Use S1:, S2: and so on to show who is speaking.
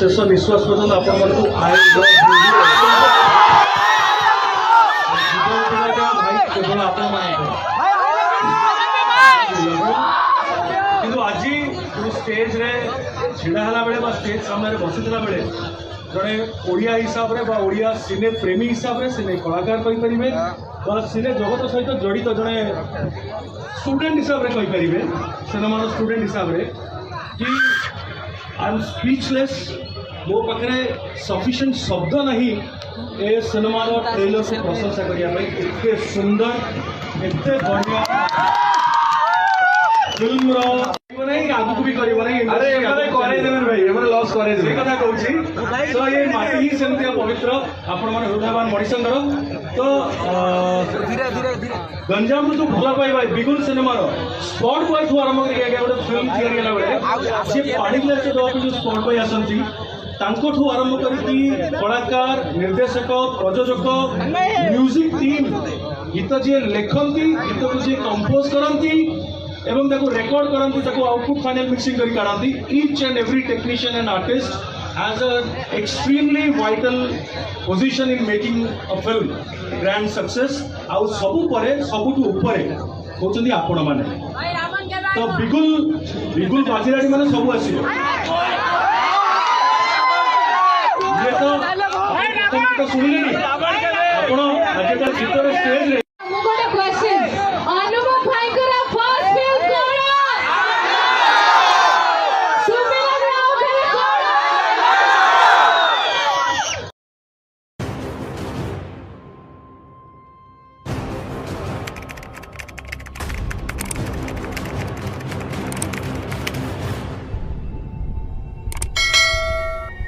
S1: शेष निश्वास पर्यटन आपण केवल आपण आज जो स्टेज रे ढड़ा बेले स्टेज सामने बसीला बेले जड़े ओडिया हिसाब से ओडिया सिने प्रेमी हिसाब से सिने कलाकार कहींपर सिने जगत सहित जड़ित जड़े स्टूडेंट हिसाब से कहींपर सिनेमा स्टूडेंट हिसाब से कि आई एम स्पीचलेस मो पाखे सफिशिएंट शब्द नहीं ए सिनेमार ट्रेलर को प्रशंसा करने एते सुंदर एते बढ़िया फिल्म आगुक भी कर लॉस कर कथा कहूँ तो ये माटी ही सेमती पवित्र आपण मैंने हृदयवान मणिशंकर तो गंजाम जो भल पाइबा बिगुल सिनेमार स्पॉट बॉय ठू आरंभ कर गोटे फिल्म तैयारी बेले सी पाणी ग्लास देवाक जो स्पॉट बॉय आसती ठू आरंभ कर कलाकार निर्देशक प्रयोजक म्यूजिक टीम गीत जी लिखती गीत को जी कंपोज करती एवं ताको रेकॉर्ड करती ताको आउटपुट फाइनल मिक्सिंग करी काढांती each and every technician and artist has a extremely vital position in making a film grand success आउ सबु परे सबुठु ऊपरे होचंदी आपण माने तो बिगुल बिगुल बाजीराडी माने सबु आसीबो ये तो सुनिले आपण आज गीतर स्टेज रे